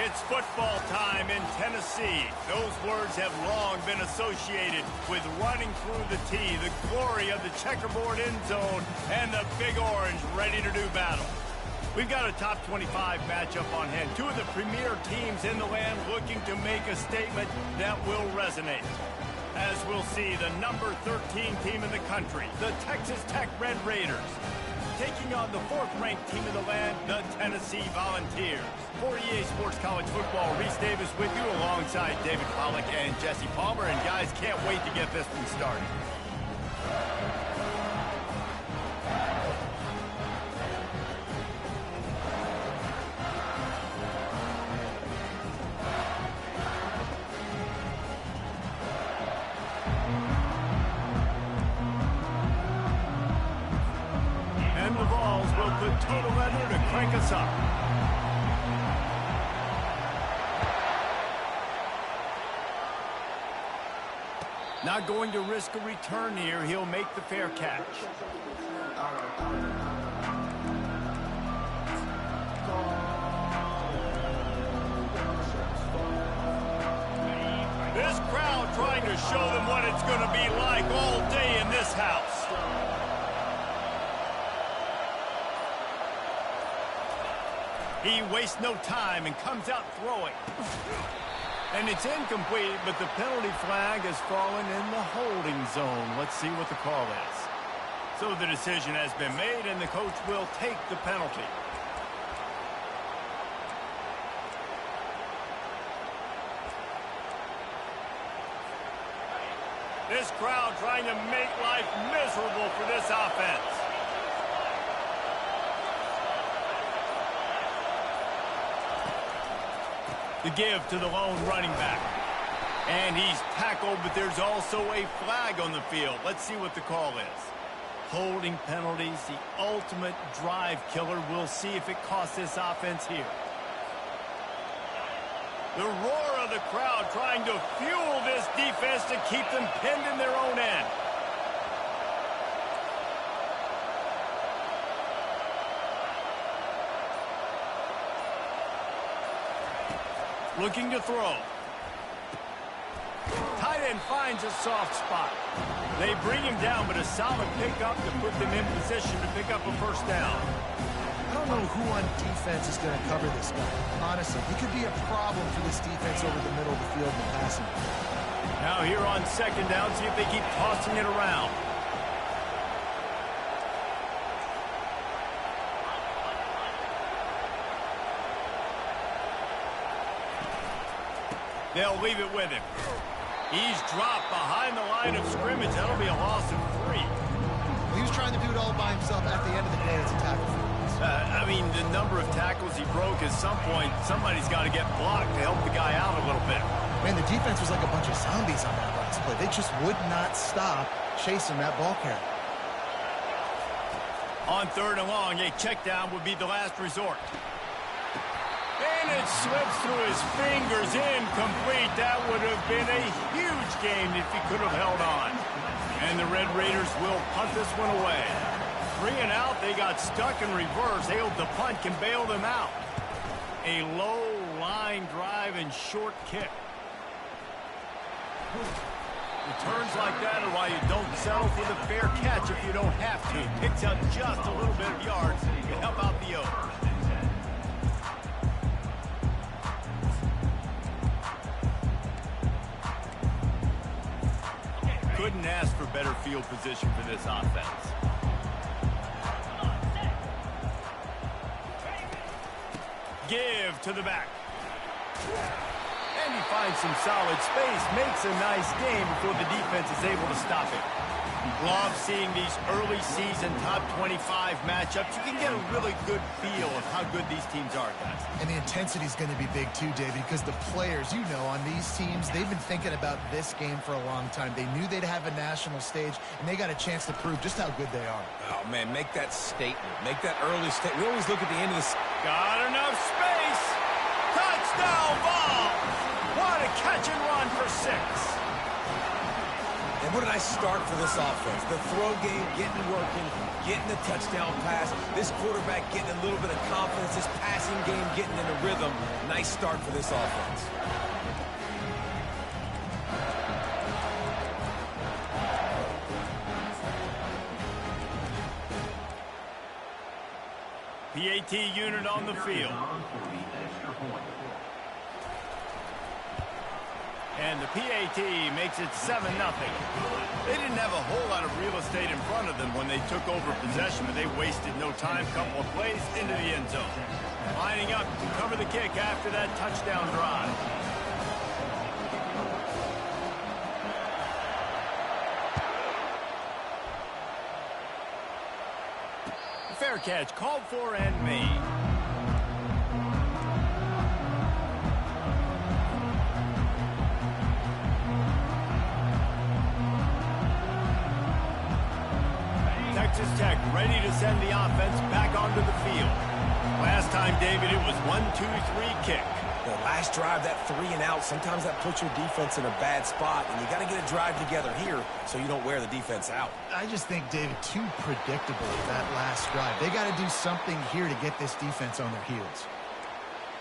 It's football time in Tennessee. Those words have long been associated with running through the tee, the glory of the checkerboard end zone, and the Big Orange ready to do battle. We've got a top 25 matchup on hand. Two of the premier teams in the land looking to make a statement that will resonate. As we'll see, the number 13 team in the country, the Texas Tech Red Raiders, taking on the fourth-ranked team in the land, the Tennessee Volunteers. For EA Sports College Football, Reese Davis with you alongside David Pollack and Jesse Palmer. And guys, can't wait to get this one started. And the balls will put total weather to crank us up. Not going to risk a return here. He'll make the fair catch. This crowd trying to show them what it's going to be like all day in this house. He wastes no time and comes out throwing. And it's incomplete, but the penalty flag has fallen in the holding zone. Let's see what the call is. So the decision has been made, and the coach will take the penalty. This crowd trying to make life miserable for this offense. The give to the lone running back. And he's tackled, but there's also a flag on the field. Let's see what the call is. Holding penalties, the ultimate drive killer. We'll see if it costs this offense here. The roar of the crowd trying to fuel this defense to keep them pinned in their own end. Looking to throw. Tight end finds a soft spot. They bring him down, but a solid pickup to put them in position to pick up a first down. I don't know who on defense is going to cover this guy. Honestly, he could be a problem for this defense over the middle of the field in the passing. Now here on second down, see if they keep tossing it around. They'll leave it with him. He's dropped behind the line of scrimmage. That'll be a loss of 3. He was trying to do it all by himself. At the end of the day, it's a tackle for him. I mean, the number of tackles he broke, at some point, somebody's got to get blocked to help the guy out a little bit. Man, the defense was like a bunch of zombies on that last play. They just would not stop chasing that ball carrier. On third and long, a check down would be the last resort. And it slips through his fingers, incomplete. That would have been a huge game if he could have held on. And the Red Raiders will punt this one away. 3 and out, they got stuck in reverse. They hope the punt can bail them out. A low line drive and short kick. Returns like that are why you don't settle for the fair catch if you don't have to. Picks up just a little bit of yards to help out the Oaks. Couldn't ask for better field position for this offense. Give to the back. And he finds some solid space, makes a nice game before the defense is able to stop it. Love seeing these early season top 25 matchups. You can get a really good feel of how good these teams are, guys. And the intensity is going to be big too, David, because the players, you know, on these teams, they've been thinking about this game for a long time. They knew they'd have a national stage, and they got a chance to prove just how good they are. Oh, man, make that statement. Make that early statement. We always look at the end of the... Got enough space. Touchdown ball. What a catch and run for 6. And what a nice start for this offense. The throw game getting working, getting the touchdown pass. This quarterback getting a little bit of confidence. This passing game getting in the rhythm. Nice start for this offense. PAT unit on the field. And the PAT makes it 7-0. They didn't have a whole lot of real estate in front of them when they took over possession, but they wasted no time. Couple of plays into the end zone. Lining up to cover the kick after that touchdown drive. Fair catch called for and made. Texas Tech ready to send the offense back onto the field. Last time, David, it was 1-2-3 kick. The last drive, that 3 and out, sometimes that puts your defense in a bad spot, and you got to get a drive together here so you don't wear the defense out. I just think, David, too predictable that last drive. They got to do something here to get this defense on their heels.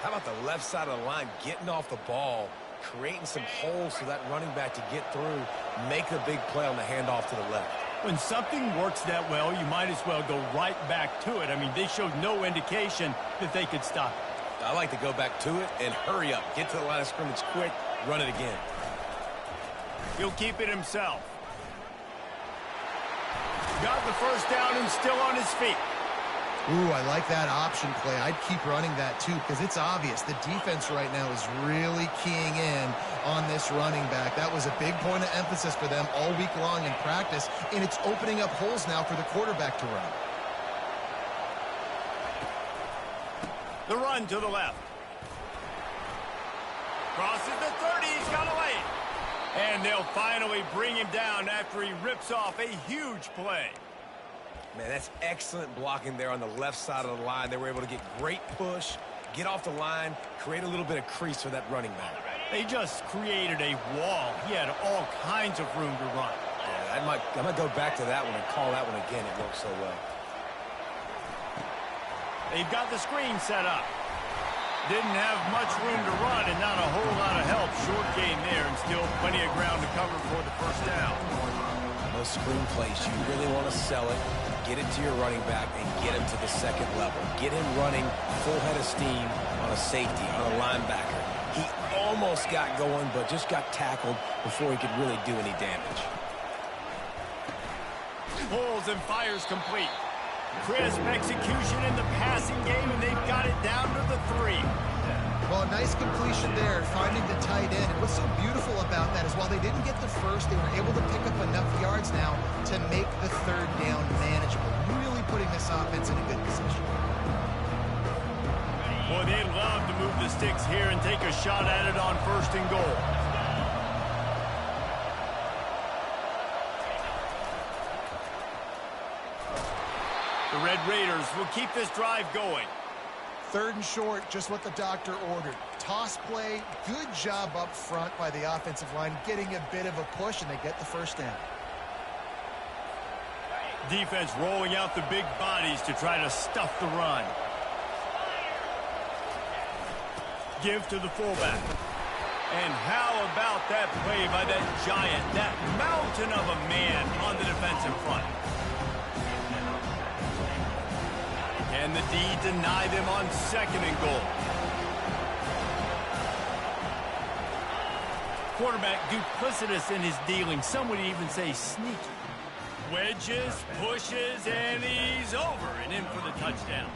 How about the left side of the line getting off the ball, creating some holes for that running back to get through, make the big play on the handoff to the left. When something works that well, you might as well go right back to it. I mean, they showed no indication that they could stop it. I like to go back to it and hurry up. Get to the line of scrimmage quick, run it again. He'll keep it himself. Got the first down and still on his feet. Ooh, I like that option play. I'd keep running that too because it's obvious the defense right now is really keying in on this running back. That was a big point of emphasis for them all week long in practice, and it's opening up holes now for the quarterback to run. The run to the left. Crosses the 30. He's got a lane. And they'll finally bring him down after he rips off a huge play. Man, that's excellent blocking there on the left side of the line. They were able to get great push, get off the line, create a little bit of crease for that running back. They just created a wall. He had all kinds of room to run. Yeah, I might go back to that one and call that one again. It worked so well. They've got the screen set up. Didn't have much room to run and not a whole lot of help. Short gain there and still plenty of ground to cover for the first down. Those screen plays, you really want to sell it, get it to your running back, and get him to the second level. Get him running full head of steam on a safety, on a linebacker. He almost got going, but just got tackled before he could really do any damage. Pulls and fires complete. Crisp execution in the passing game, and they've got it down to the 3. Well, a nice completion there, finding the tight end. And what's so beautiful about that is while they didn't get the first, they were able to pick up enough yards now to make the third down manageable. Really putting this offense in a good position. Boy, they'd love to move the sticks here and take a shot at it on 1st and goal. The Red Raiders will keep this drive going. 3rd and short, just what the doctor ordered. Toss play, good job up front by the offensive line, getting a bit of a push, and they get the first down. Defense rolling out the big bodies to try to stuff the run. Give to the fullback. And how about that play by that giant, that mountain of a man on the defensive front? And the D deny them on 2nd and goal. Quarterback duplicitous in his dealing. Some would even say sneaky. Wedges, pushes, and he's over and in for the touchdown.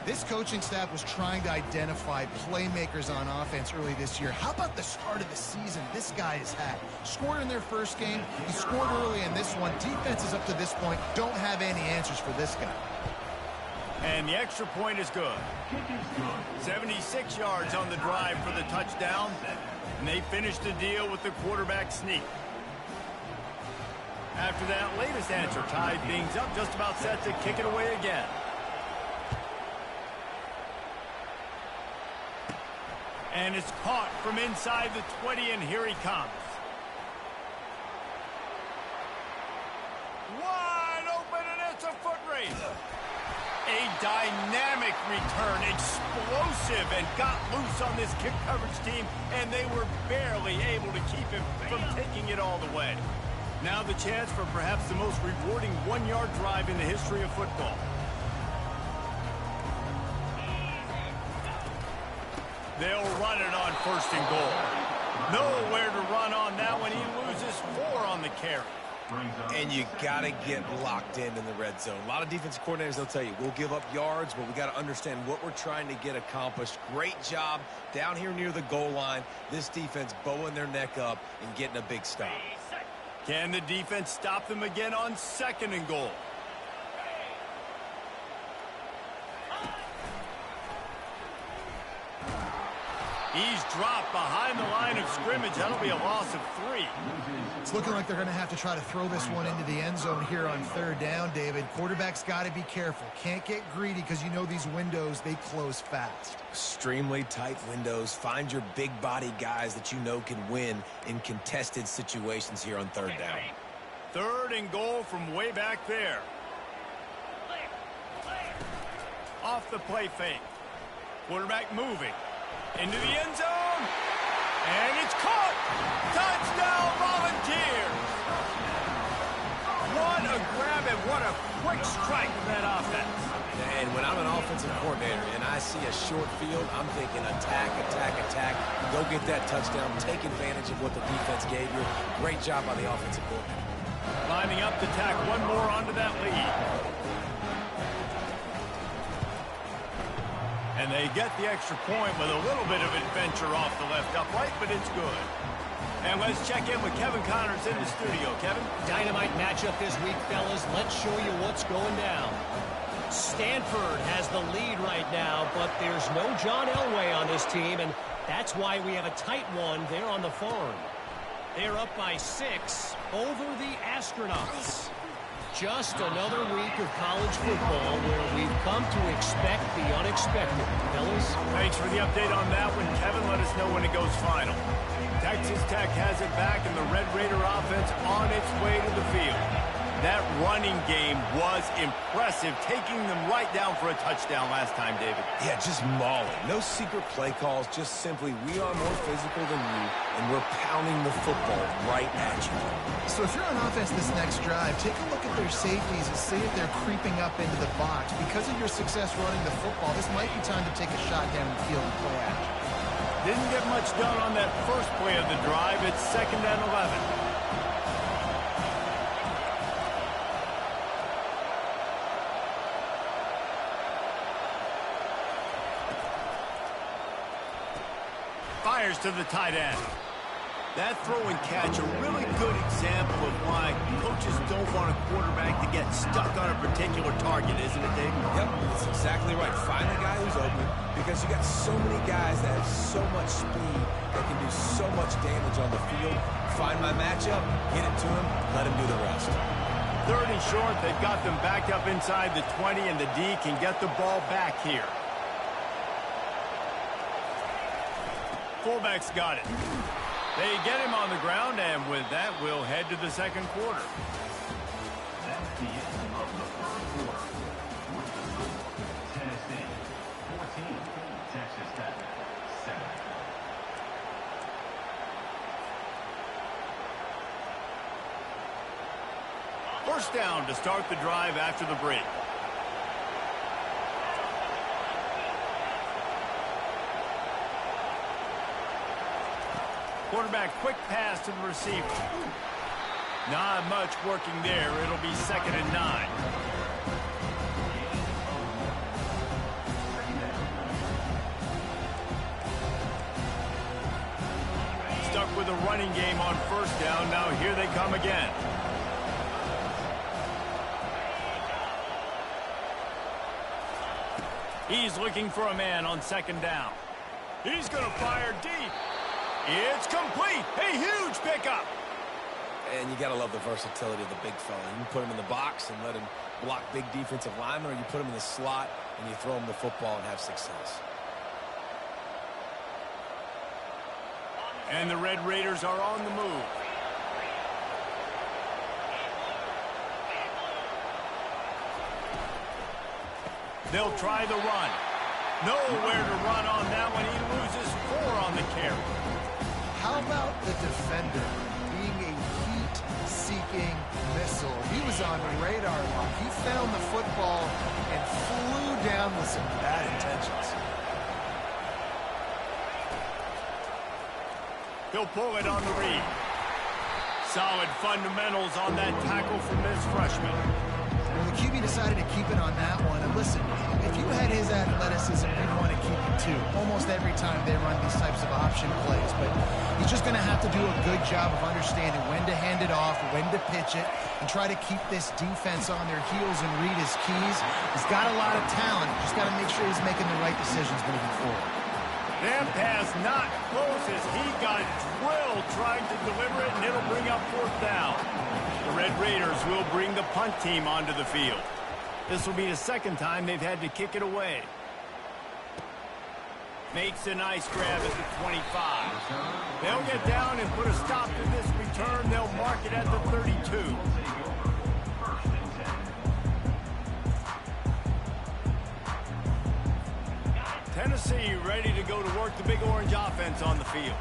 This coaching staff was trying to identify playmakers on offense early this year. How about the start of the season this guy has had? Scored in their first game. He scored early in this one. Defenses up to this point don't have any answers for this guy. And the extra point is good. 76 yards on the drive for the touchdown. And they finished the deal with the quarterback sneak. After that latest answer tied things up, just about set to kick it away again. And it's caught from inside the 20, and here he comes. Wide open, and it's a foot race. A dynamic return, explosive, and got loose on this kick coverage team, and they were barely able to keep him from taking it all the way. Now the chance for perhaps the most rewarding one-yard drive in the history of football. They'll run it on 1st and goal. Nowhere to run on that one. He loses 4 on the carry. And you got to get locked in the red zone. A lot of defensive coordinators, they'll tell you, we'll give up yards, but we got to understand what we're trying to get accomplished. Great job down here near the goal line. This defense bowing their neck up and getting a big stop. Can the defense stop them again on 2nd and goal? He's dropped behind the line of scrimmage. That'll be a loss of 3. It's looking like they're going to have to try to throw this one into the end zone here on 3rd down, David. Quarterback's got to be careful. Can't get greedy because you know these windows, they close fast. Extremely tight windows. Find your big body guys that you know can win in contested situations here on 3rd down. 3rd and goal from way back there. Off the play fake. Quarterback moving. Into the end zone. And it's caught. Touchdown, Volunteers. What a grab and what a quick strike from that offense. And when I'm an offensive coordinator and I see a short field, I'm thinking attack, attack, attack. Go get that touchdown. Take advantage of what the defense gave you. Great job by the offensive coordinator. Lining up to tack one more onto that lead. And they get the extra point with a little bit of adventure off the left upright, but it's good. And let's check in with Kevin Connors in the studio. Kevin? Dynamite matchup this week, fellas. Let's show you what's going down. Stanford has the lead right now, but there's no John Elway on this team, and that's why we have a tight one there on the farm. They're up by 6 over the Astronauts. Just another week of college football where we've come to expect the unexpected. Fellas? Thanks for the update on that one, Kevin. Let us know when it goes final. Texas Tech has it back, and the Red Raider offense on its way to the field. That running game was impressive, taking them right down for a touchdown last time, David. Yeah, just mauling. No secret play calls, just simply we are more physical than you, and we're pounding the football right at you. So if you're on offense this next drive, take a look at their safeties and see if they're creeping up into the box. Because of your success running the football, this might be time to take a shot down the field and play action. Didn't get much done on that first play of the drive. It's 2nd and 11. Fires to the tight end. That throw and catch, a really good example of why coaches don't want a quarterback to get stuck on a particular target, isn't it, Dave? Yep, that's exactly right. Find the guy who's open, because you got so many guys that have so much speed that can do so much damage on the field. Find my matchup, get it to him, let him do the rest. 3rd and short, they've got them backed up inside the 20, and the D can get the ball back here. Fullback's got it. They get him on the ground, and with that, we'll head to the 2nd quarter. That's the end of the 1st quarter. Tennessee 14, Texas Tech 7. First down to start the drive after the break. Quarterback, quick pass to the receiver. Not much working there. It'll be 2nd and 9. the running game on first down. Now here they come again. He's looking for a man on second down. He's going to fire deep. It's complete. A huge pickup. And you got to love the versatility of the big fella. You can put him in the box and let him block big defensive linemen, or you put him in the slot and you throw him the football and have success. And the Red Raiders are on the move. They'll try the run. Nowhere to run on that one. He loses 4 on the carry. How about the defender being a heat-seeking missile? He was on radar lock. He found the football and flew down with some bad intentions. He'll pull it on the read. Solid fundamentals on that tackle from this freshman. Well, the QB decided to keep it on that one. And listen, if you had his athleticism, you'd want to keep it too. Almost every time they run these types of option plays. But he's just going to have to do a good job of understanding when to hand it off, when to pitch it, and try to keep this defense on their heels and read his keys. He's got a lot of talent. Just got to make sure he's making the right decisions moving forward. That pass not close as he got drilled trying to deliver it, and it'll bring up 4th down. The Red Raiders will bring the punt team onto the field. This will be the second time they've had to kick it away. Makes a nice grab at the 25. They'll get down and put a stop to this return. They'll mark it at the 32. Tennessee ready to go to work the Big Orange offense on the field.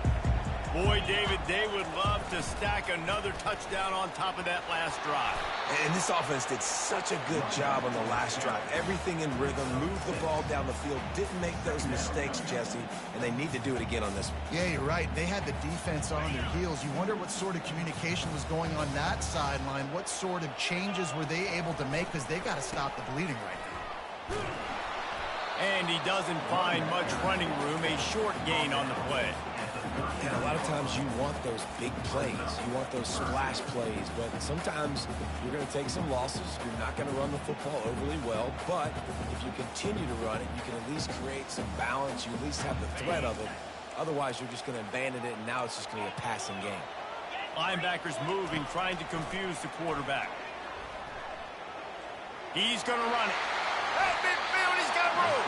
Boy, David, they would love to stack another touchdown on top of that last drive. And this offense did such a good job on the last drive. Everything in rhythm, moved the ball down the field, didn't make those mistakes, Jesse, and they need to do it again on this one. Yeah, you're right. They had the defense on their heels. You wonder what sort of communication was going on that sideline. What sort of changes were they able to make, because they got to stop the bleeding right now. And he doesn't find much running room, a short gain on the play. And a lot of times you want those big plays. You want those splash plays. But sometimes you're going to take some losses. You're not going to run the football overly well. But if you continue to run it, you can at least create some balance. You at least have the threat of it. Otherwise, you're just going to abandon it, and now it's just going to be a passing game. Linebackers moving, trying to confuse the quarterback. He's going to run it. At midfield, he's got room.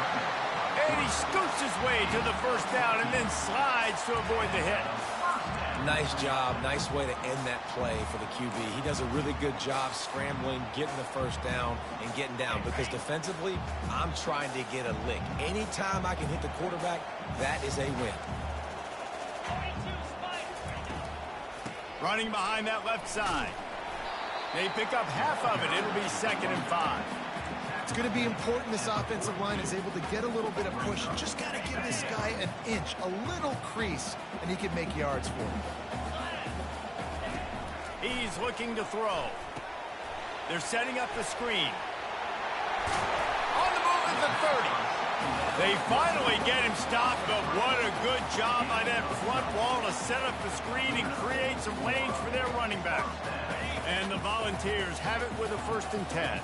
And he scoots his way to the first down and then slides to avoid the hit. Nice job. Nice way to end that play for the QB. He does a really good job scrambling, getting the first down, and getting down. Because defensively, I'm trying to get a lick. Anytime I can hit the quarterback, that is a win. Running behind that left side. They pick up half of it. It'll be 2nd and 5. It's going to be important this offensive line is able to get a little bit of push. You just got to give this guy an inch, a little crease, and he can make yards for him. He's looking to throw. They're setting up the screen. On the move at the 30. They finally get him stopped, but what a good job by that front wall to set up the screen and create some lanes for their running back. And the Volunteers have it with a 1st and 10.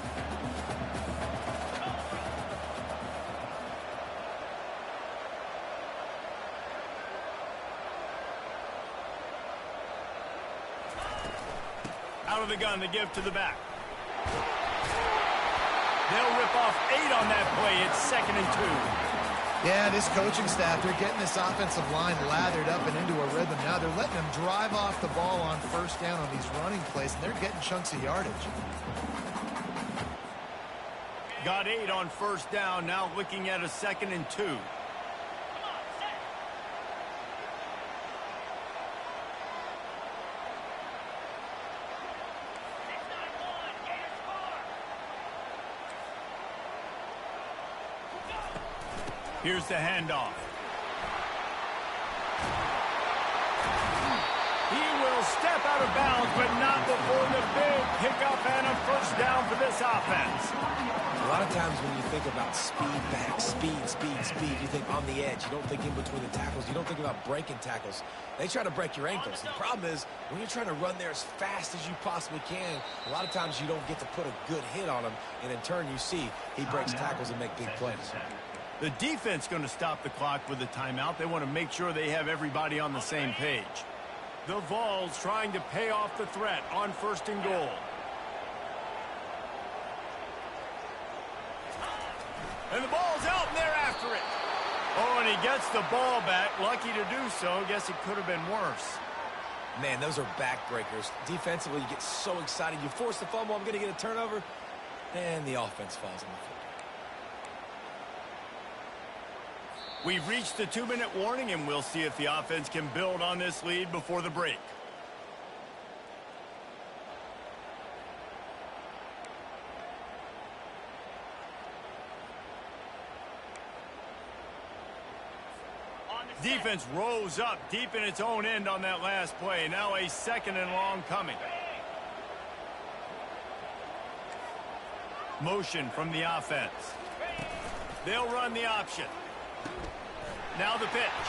Out of the gun to give to the back. They'll rip off 8 on that play. It's 2nd and 2. Yeah, this coaching staff, they're getting this offensive line lathered up and into a rhythm. Now they're letting them drive off the ball on first down on these running plays, and they're getting chunks of yardage. Got 8 on first down. Now looking at a 2nd and 2. Here's the handoff. He will step out of bounds, but not before the big pickup and a first down for this offense. A lot of times when you think about speed back, speed, you think on the edge. You don't think in between the tackles. You don't think about breaking tackles. They try to break your ankles. The problem is when you're trying to run there as fast as you possibly can, a lot of times you don't get to put a good hit on him, and in turn you see he breaks tackles and make big plays. The defense going to stop the clock with a timeout. They want to make sure they have everybody on the same page. The Vols trying to pay off the threat on 1st and goal. And the ball's out, and they're after it. Oh, and he gets the ball back. Lucky to do so. Guess it could have been worse. Man, those are backbreakers. Defensively, you get so excited. You force the fumble, I'm going to get a turnover, and the offense falls on the floor. We've reached the 2-minute warning, and we'll see if the offense can build on this lead before the break. Defense rose up deep in its own end on that last play. Now a 2nd and long coming. Motion from the offense. They'll run the option. Now the pitch.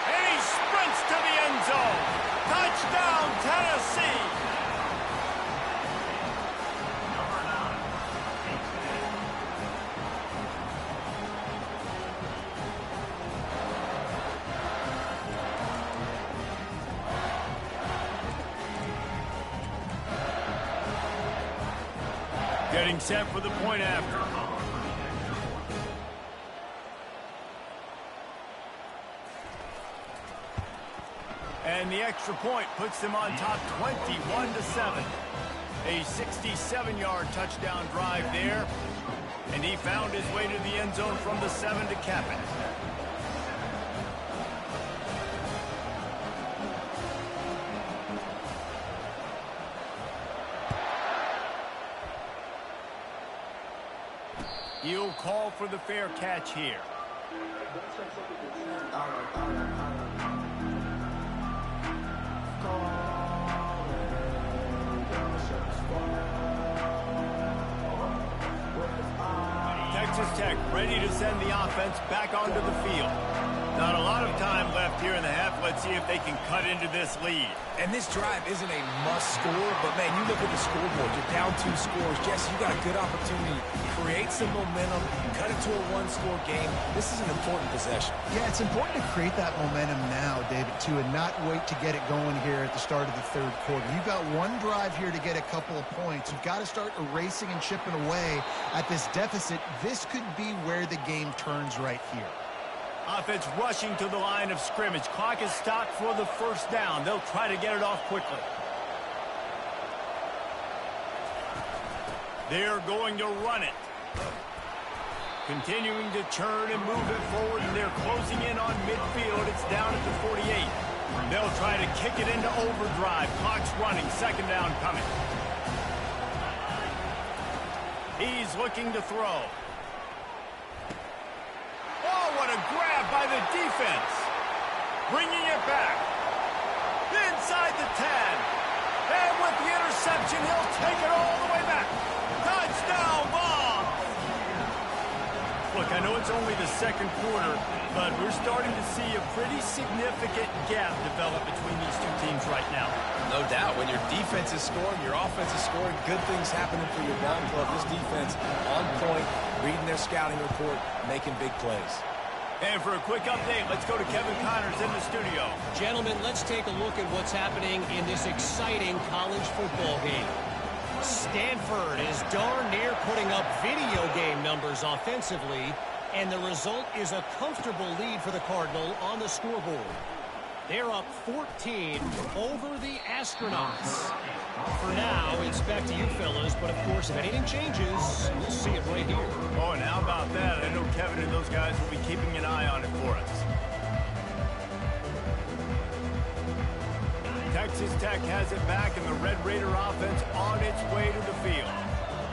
And he sprints to the end zone. Touchdown, Tennessee. Getting set for the point after. And the extra point puts them on top 21-7. A 67-yard touchdown drive there. And he found his way to the end zone from the 7 to cap it. He'll call for the fair catch here. Texas Tech ready to send the offense back onto the field. Not a lot of time left here in the half. Let's see if they can cut into this lead. And this drive isn't a must score, but man, you look at the scoreboard. You're down 2 scores. Jesse, you got a good opportunity to create some momentum, cut it to a 1-score game. This is an important possession. Yeah, it's important to create that momentum now, David, too, and not wait to get it going here at the start of the 3rd quarter. You've got one drive here to get a couple of points. You've got to start erasing and chipping away at this deficit. This could be where the game turns right here. Offense rushing to the line of scrimmage. Clock is stopped for the 1st down. They'll try to get it off quickly. They're going to run it. Continuing to turn and move it forward, and they're closing in on midfield. It's down at the 48. They'll try to kick it into overdrive. Clock's running. 2nd down coming. He's looking to throw. Oh, what a grab by the defense. Bringing it back. Inside the 10. And with the interception, he'll take it all the way back. Touchdown, Vols. Look, I know it's only the 2nd quarter, but we're starting to see a pretty significant gap develop between these two teams right now. No doubt. When your defense is scoring, your offense is scoring, good things happening for your ball club. This defense on point, reading their scouting report, making big plays. And for a quick update, let's go to Kevin Connors in the studio. Gentlemen, let's take a look at what's happening in this exciting college football game. Stanford is darn near putting up video game numbers offensively, and the result is a comfortable lead for the Cardinal on the scoreboard. They're up 14 over the Astronauts. For now, it's back to you fellas, but of course, if anything changes, we'll see it right here. Oh, and how about that? I know Kevin and those guys will be keeping an eye on it for us. Texas Tech has it back, and the Red Raider offense on its way to the field.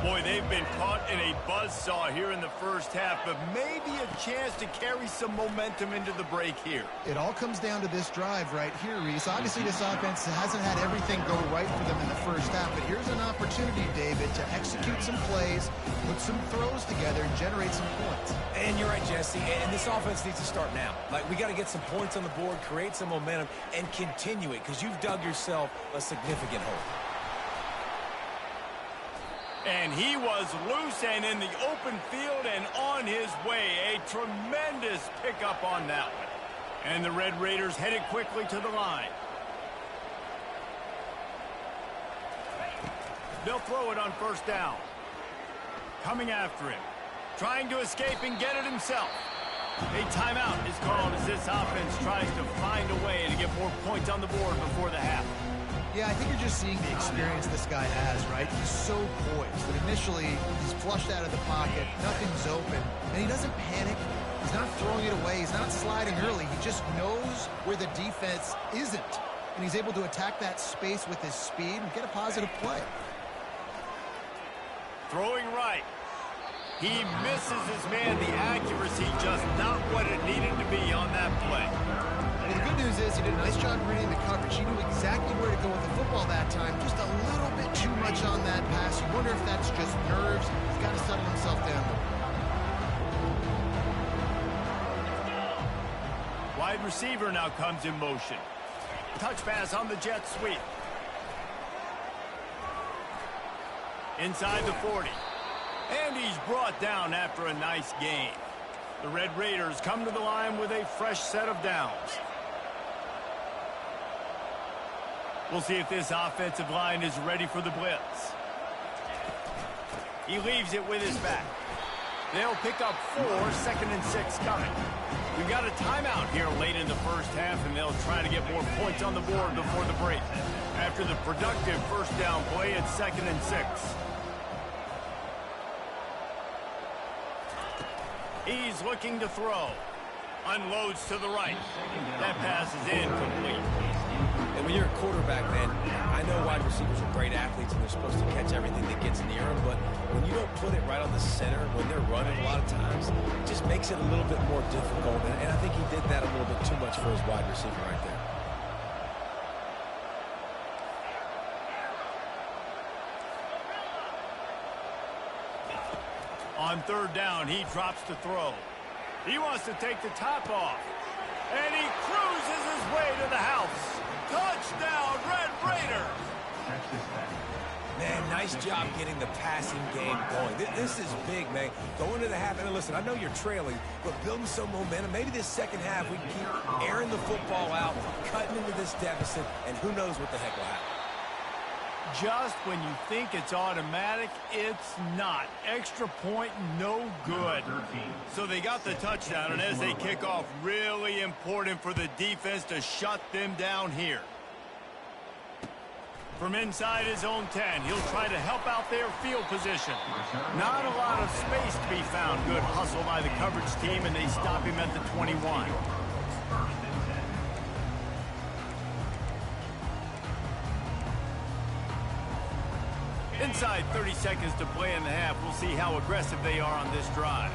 Boy, they've been caught in a buzzsaw here in the 1st half, but maybe a chance to carry some momentum into the break here. It all comes down to this drive right here, Reese. Obviously, this offense hasn't had everything go right for them in the 1st half, but here's an opportunity, David, to execute some plays, put some throws together, and generate some points. And you're right, Jesse, and this offense needs to start now. Like, we got to get some points on the board, create some momentum, and continue it, because you've dug yourself a significant hole. And he was loose and in the open field and on his way. A tremendous pickup on that one. And the Red Raiders headed quickly to the line. They'll throw it on first down. Coming after him. Trying to escape and get it himself. A timeout is called as this offense tries to find a way to get more points on the board before the half. Yeah, I think you're just seeing the experience this guy has, right? He's so poised that initially he's flushed out of the pocket, nothing's open, and he doesn't panic. He's not throwing it away. He's not sliding early. He just knows where the defense isn't, and he's able to attack that space with his speed and get a positive play. Throwing right. He misses his man. The accuracy just not what it needed to be on that play. Well, the good news is he did a nice job reading the coverage. He knew exactly where to go with the football that time. Just a little bit too much on that pass. You wonder if that's just nerves. He's got to settle himself down. Wide receiver now comes in motion. Touch pass on the jet sweep. Inside the 40. And he's brought down after a nice gain. The Red Raiders come to the line with a fresh set of downs. We'll see if this offensive line is ready for the blitz. He leaves it with his back. They'll pick up 4, 2nd and 6 coming. We've got a timeout here late in the first half, and they'll try to get more points on the board before the break. After the productive first down play, it's 2nd and 6. He's looking to throw. Unloads to the right. That pass is incomplete. And when you're a quarterback, man, I know wide receivers are great athletes and they're supposed to catch everything that gets near them, but when you don't put it right on the center, when they're running a lot of times, it just makes it a little bit more difficult. And I think he did that a little bit too much for his wide receiver right there. On third down, he drops to throw. He wants to take the top off. And he cruises his way to the house. Touchdown, Red Raiders! Man, nice job getting the passing game going. This is big, man. Going to the half, and listen, I know you're trailing, but building some momentum. Maybe this second half we can keep airing the football out, cutting into this deficit, and who knows what the heck will happen. Just when you think it's automatic, it's not. Extra point, no good. So they got the touchdown, and as they kick off, really important for the defense to shut them down here. From inside his own 10, he'll try to help out their field position. Not a lot of space to be found. Good hustle by the coverage team, and they stop him at the 21. Inside 30 seconds to play in the half. We'll see how aggressive they are on this drive.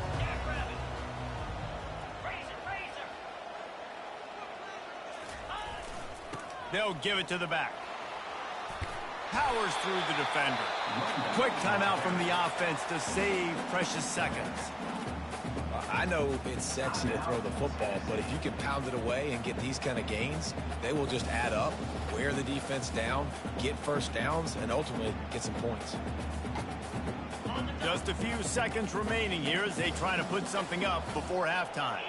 They'll give it to the back. Powers through the defender. Quick timeout from the offense to save precious seconds. I know it's sexy to throw the football, but if you can pound it away and get these kind of gains, they will just add up, wear the defense down, get first downs, and ultimately get some points. Just a few seconds remaining here as they try to put something up before halftime.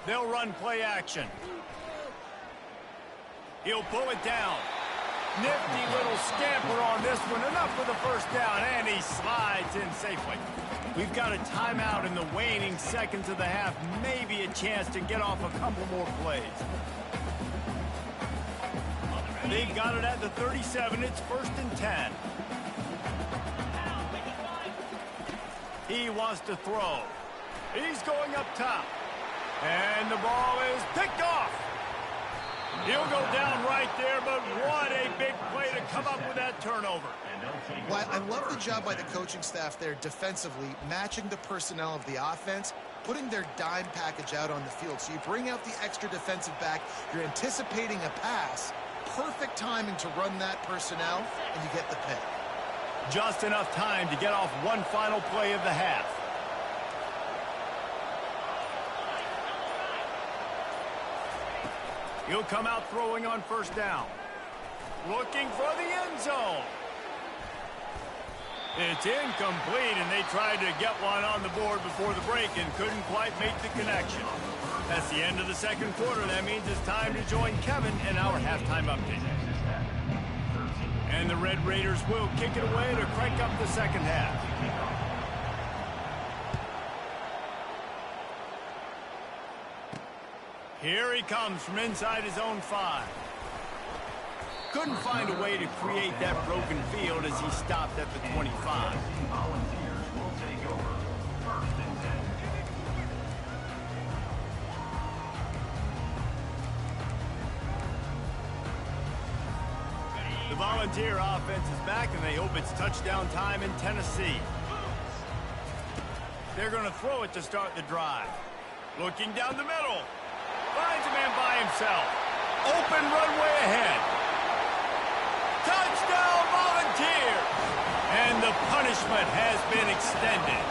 They'll run play action. He'll pull it down. Nifty little scamper on this one. Enough for the first down, and he slides in safely. We've got a timeout in the waning seconds of the half. Maybe a chance to get off a couple more plays. They've got it at the 37. It's 1st and 10. He wants to throw. He's going up top. And the ball is picked off. He'll go down right there, but what a big play to come up with that turnover. Well, I love the job by the coaching staff there defensively, matching the personnel of the offense putting their dime package out on the field. So you bring out the extra defensive back, you're anticipating a pass, perfect timing to run that personnel, and you get the pick. Just enough time to get off one final play of the half. He'll come out throwing on first down. Looking for the end zone. It's incomplete, and they tried to get one on the board before the break and couldn't quite make the connection. That's the end of the second quarter. That means it's time to join Kevin in our halftime update. And the Red Raiders will kick it away to crank up the second half. Here he comes from inside his own 5. Couldn't find a way to create that broken field as he stopped at the 25. Volunteers will take over. First and 10. The Volunteer offense is back, and they hope it's touchdown time in Tennessee. They're going to throw it to start the drive. Looking down the middle. Finds a man by himself. Open runway ahead. Touchdown, Volunteer! And the punishment has been extended.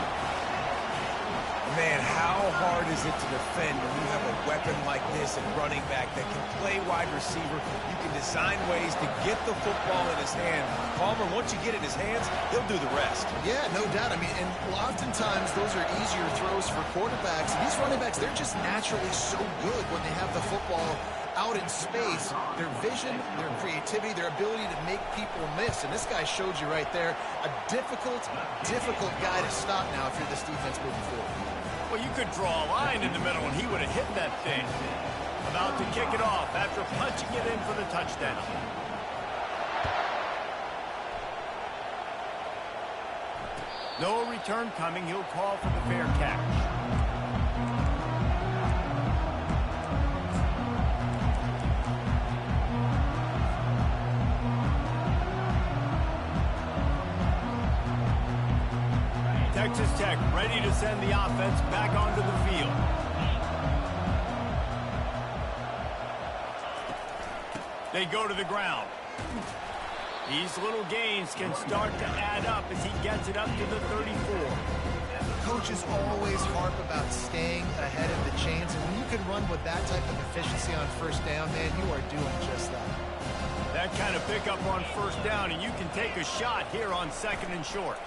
Man, how hard is it to defend when you have a weapon like this at running back that can play wide receiver? You can design ways to get the football in his hand. Palmer, once you get it in his hands, he'll do the rest. Yeah, no doubt. I mean, and oftentimes those are easier throws for quarterbacks. And these running backs, they're just naturally so good when they have the football out in space. Their vision, their creativity, their ability to make people miss. And this guy showed you right there, a difficult guy to stop now if you're this defense moving forward. Well, you could draw a line in the middle, and he would have hit that thing. About to kick it off after punching it in for the touchdown. No return coming. He'll call for the fair catch. Texas Tech ready to send the offense back onto the field. They go to the ground. These little gains can start to add up as he gets it up to the 34. Coaches always harp about staying ahead of the chains, and when you can run with that type of efficiency on first down, man, you are doing just that. That kind of pickup on first down, and you can take a shot here on second and short.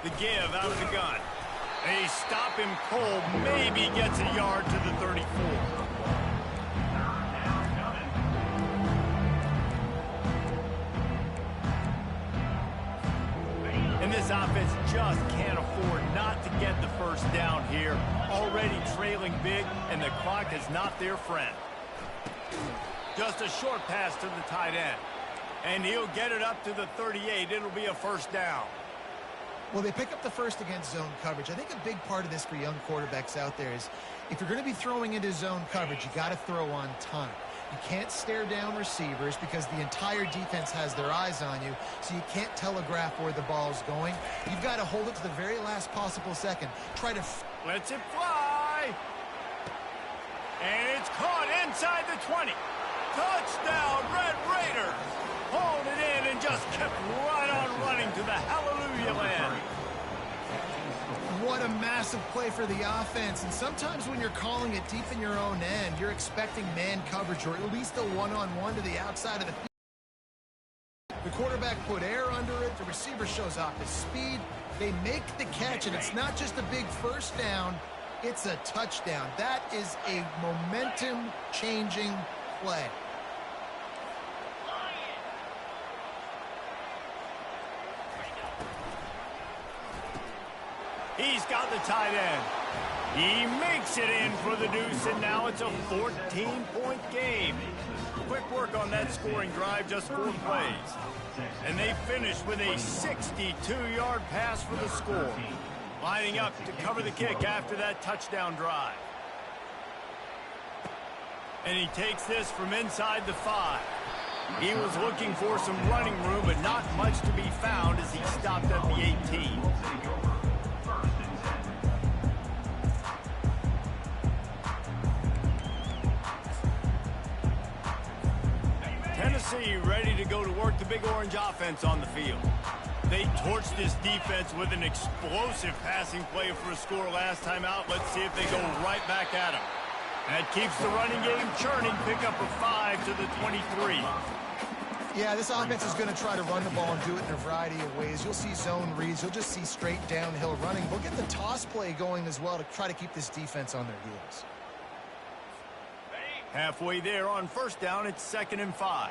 The give out of the gun. They stop him cold, maybe gets a yard to the 34. And this offense just can't afford not to get the first down here. Already trailing big, and the clock is not their friend. Just a short pass to the tight end. And he'll get it up to the 38. It'll be a first down. Well, they pick up the first against zone coverage. I think a big part of this for young quarterbacks out there is if you're going to be throwing into zone coverage, you got to throw on time. You can't stare down receivers because the entire defense has their eyes on you, so you can't telegraph where the ball's going. You've got to hold it to the very last possible second. Try to... Lets it fly. And it's caught inside the 20. Touchdown, Red Raiders. Hauled it in and just kept right on running to the hallelujah land. What a massive play for the offense. And sometimes when you're calling it deep in your own end, you're expecting man coverage or at least a one-on-one to the outside of the field. The quarterback put air under it. The receiver shows off his speed. They make the catch, and it's not just a big first down. It's a touchdown. That is a momentum-changing play. He's got the tight end. He makes it in for the deuce, and now it's a 14-point game. Quick work on that scoring drive, just 4 plays. And they finish with a 62-yard pass for the score. Lining up to cover the kick after that touchdown drive. And he takes this from inside the 5. He was looking for some running room, but not much to be found as he stopped at the 18. Tennessee ready to go to work the Big Orange offense on the field. They torched this defense with an explosive passing play for a score last time out. Let's see if they go right back at them. That keeps the running game churning. Pick up a 5 to the 23. Yeah, this offense is going to try to run the ball and do it in a variety of ways. You'll see zone reads. You'll just see straight downhill running. We'll get the toss play going as well to try to keep this defense on their heels. Halfway there on first down, it's 2nd and 5.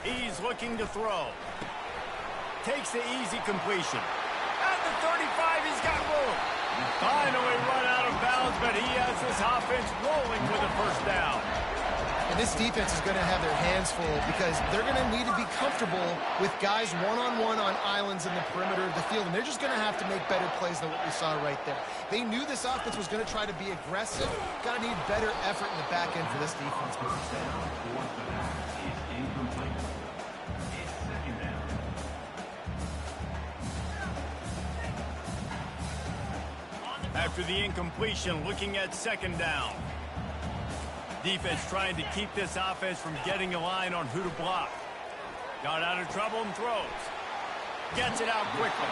He's looking to throw. Takes the easy completion. At the 35, he's got room. Finally run out of bounds, but he has this offense rolling with a first down. And this defense is going to have their hands full because they're going to need to be comfortable with guys one-on-one on islands in the perimeter of the field, and they're just going to have to make better plays than what we saw right there. They knew this offense was going to try to be aggressive. Got to need better effort in the back end for this defense moving forward. After the incompletion, looking at 2nd down. Defense trying to keep this offense from getting a line on who to block. Got out of trouble and throws. Gets it out quickly.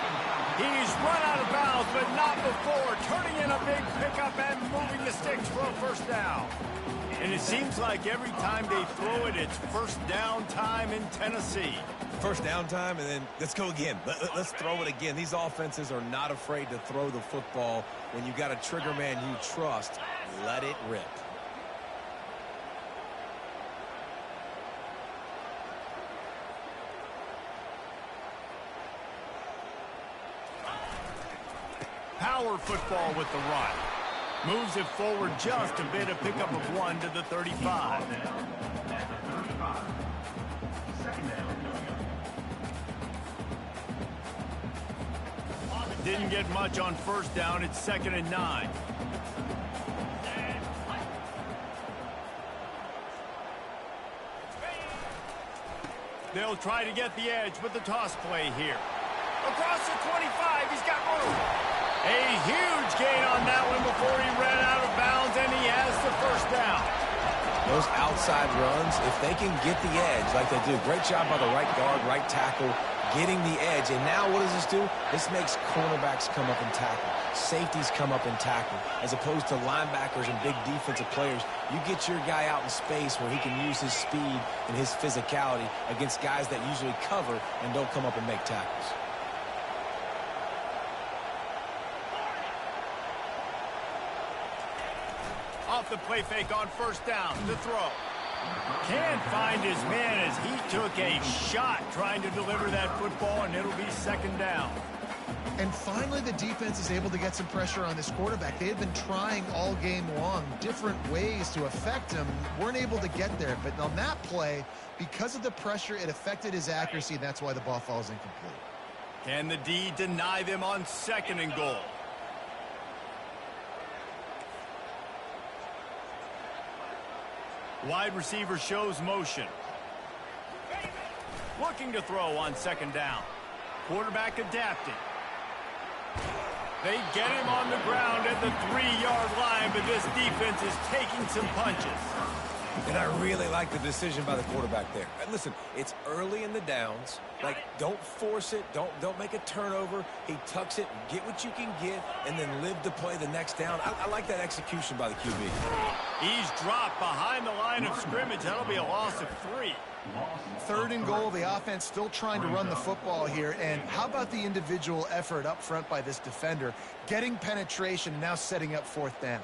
He's run out of bounds, but not before. Turning in a big pickup and moving the sticks for a first down. And it seems like every time they throw it, it's first down time in Tennessee. First down time, and then let's go again. Let's throw it again. These offenses are not afraid to throw the football. When you got a trigger man you trust, let it rip. Power football with the run. Moves it forward just a bit, a pickup of 1 to the 35. Didn't get much on first down. It's 2nd and 9. They'll try to get the edge with the toss play here. Across the 25, he's got room. A huge gain on that one before he ran out of bounds, and he has the first down. Those outside runs, if they can get the edge like they do, great job by the right guard, right tackle, getting the edge. And now what does this do? This makes cornerbacks come up and tackle. Safeties come up and tackle. As opposed to linebackers and big defensive players, you get your guy out in space where he can use his speed and his physicality against guys that usually cover and don't come up and make tackles. Off the play fake on first down to throw. Can't find his man as he took a shot trying to deliver that football, and it'll be 2nd down. And finally, the defense is able to get some pressure on this quarterback. They had been trying all game long different ways to affect him. Weren't able to get there. But on that play, because of the pressure, it affected his accuracy, and that's why the ball falls incomplete. Can the D deny them on 2nd and goal? Wide receiver shows motion. Looking to throw on 2nd down. Quarterback adapting. They get him on the ground at the 3-yard line, but this defense is taking some punches. And I really like the decision by the quarterback there. And listen, it's early in the downs. Like, don't force it. Don't make a turnover. He tucks it, get what you can get, and then live to play the next down. I like that execution by the QB. He's dropped behind the line of scrimmage. That'll be a loss of 3. 3rd and goal. The offense still trying to run the football here. And how about the individual effort up front by this defender? Getting penetration, now setting up 4th down.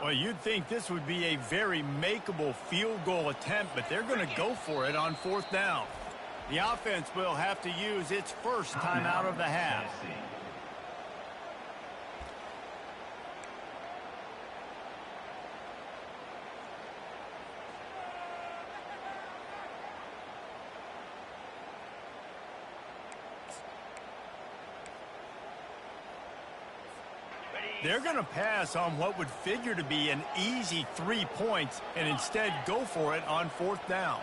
Well, you'd think this would be a very makeable field goal attempt, but they're going to go for it on 4th down. The offense will have to use its first timeout of the half. They're going to pass on what would figure to be an easy 3 points and instead go for it on 4th down.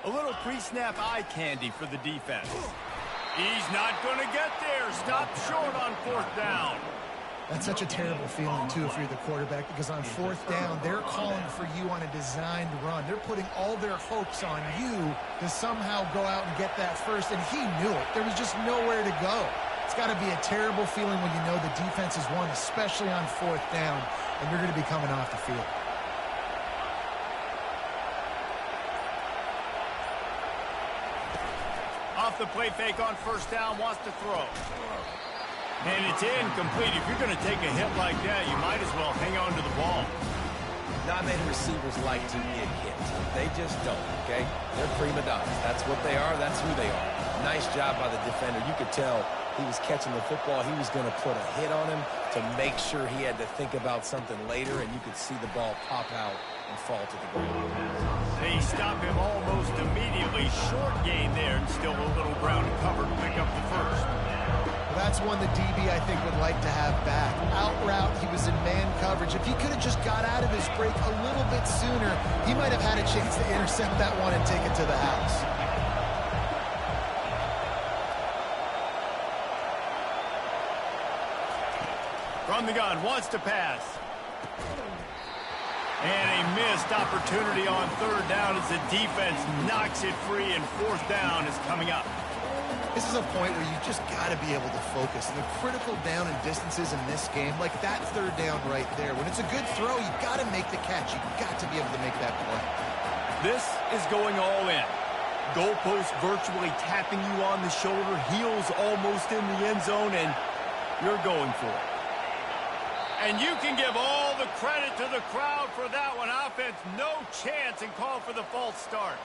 A little pre-snap eye candy for the defense. He's not going to get there. Stop short on 4th down. That's such a terrible feeling, too, if you're the quarterback, because on 4th down, they're calling for you on a designed run. They're putting all their hopes on you to somehow go out and get that first, and he knew it. There was just nowhere to go. It's got to be a terrible feeling when you know the defense has won, especially on 4th down, and you're going to be coming off the field. Off the play fake on 1st down, wants to throw. And it's incomplete. If you're going to take a hit like that, you might as well hang on to the ball. Not many receivers like to get hit. They just don't, okay? They're prima donnas. That's what they are. That's who they are. Nice job by the defender. You could tell he was catching the football. He was going to put a hit on him to make sure he had to think about something later, and you could see the ball pop out and fall to the ground. They stop him almost immediately. Short gain there, and still a little ground to cover to pick up the first. Well, that's one the DB, I think, would like to have back. Out route, he was in man coverage. If he could have just got out of his break a little bit sooner, he might have had a chance to intercept that one and take it to the house. From the gun, wants to pass. And a missed opportunity on 3rd down as the defense knocks it free, and 4th down is coming up. This is a point where you just got to be able to focus. And the critical down and distances in this game, like that 3rd down right there, when it's a good throw, you got to make the catch. You got to be able to make that play. This is going all in. Goalpost virtually tapping you on the shoulder, heels almost in the end zone, and you're going for it. And you can give all the credit to the crowd for that one. Offense, no chance, and call for the false start.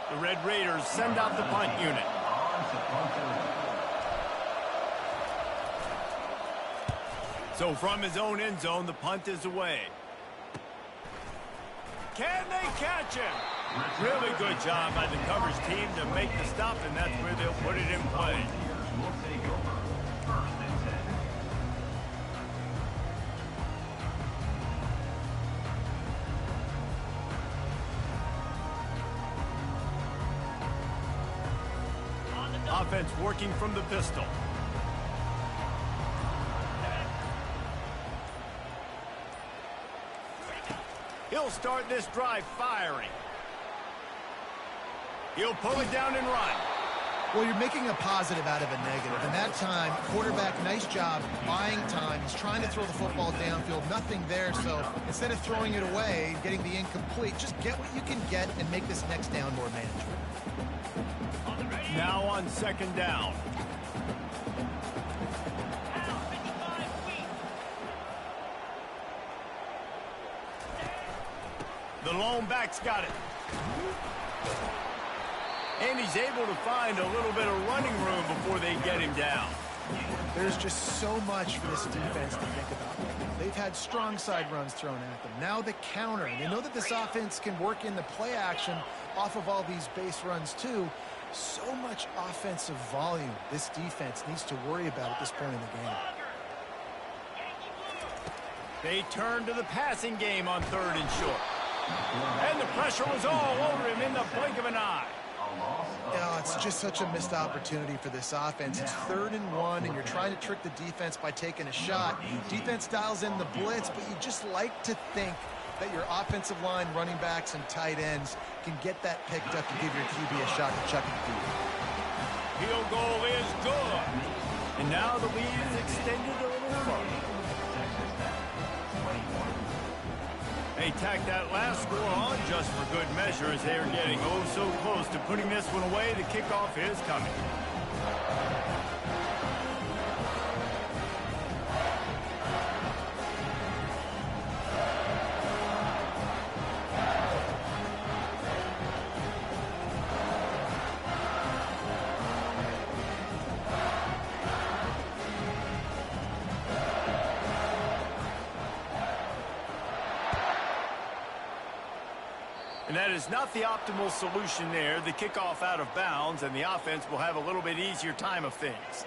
The Red Raiders send out the punt unit. So from his own end zone, the punt is away. Can they catch him? Really good job by the coverage team to make the stop, and that's where they'll put it in play. Offense working from the pistol. He'll start this drive firing. He'll pull it down and run. Well, you're making a positive out of a negative. And that time, quarterback, nice job buying time. He's trying to throw the football downfield. Nothing there. So instead of throwing it away, getting the incomplete, just get what you can get and make this next down more manageable. Now on 2nd down. The lone back's got it. And he's able to find a little bit of running room before they get him down. There's just so much for this defense to think about right now. They've had strong side runs thrown at them. Now the counter. And they know that this offense can work in the play action off of all these base runs too. So much offensive volume this defense needs to worry about at this point in the game. They turn to the passing game on 3rd and short. And the pressure was all over him in the blink of an eye. It's just such a missed opportunity for this offense. It's 3rd and 1, and you're trying to trick the defense by taking a shot. Defense dials in the blitz, but you just like to think that your offensive line, running backs, and tight ends can get that picked up to give your QB a shot to chuck it deep. Field goal is good. And now the lead is extended a little further. They tack that last score on just for good measure as they are getting oh so close to putting this one away. The kickoff is coming. And that is not the optimal solution there. The kickoff out of bounds, and the offense will have a little bit easier time of things.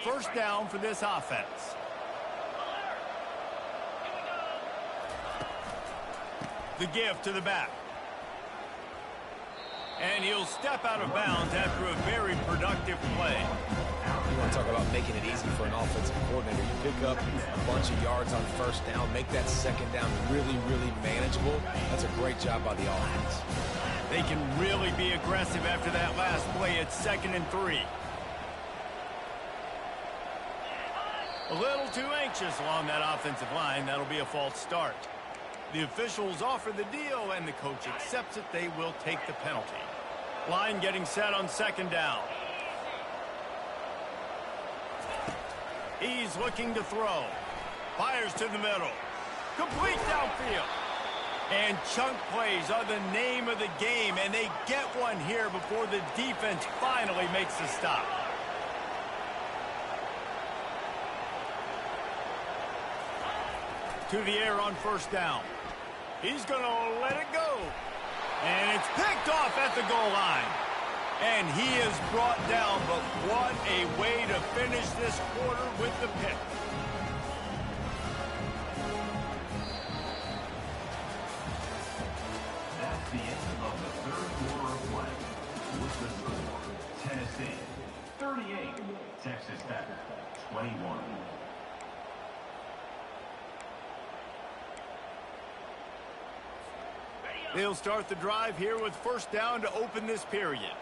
first down for this offense. The give to the back. And he'll step out of bounds after a very productive play. You want to talk about making it easy for an offensive coordinator. You pick up a bunch of yards on first down, make that second down really, really manageable. That's a great job by the offense. They can really be aggressive after that last play at 2nd and 3. A little too anxious along that offensive line. That'll be a false start. The officials offer the deal, and the coach accepts it. They will take the penalty. Line getting set on 2nd down. He's looking to throw. Fires to the middle. Complete downfield. And chunk plays are the name of the game, and they get one here before the defense finally makes the stop. To the air on first down. He's going to let it go. And it's picked off at the goal line. And he is brought down, but what a way to finish this quarter with the pick. That's the end of the third quarter of play. With the score, Tennessee 38, Texas Tech 21. They'll start the drive here with first down to open this period.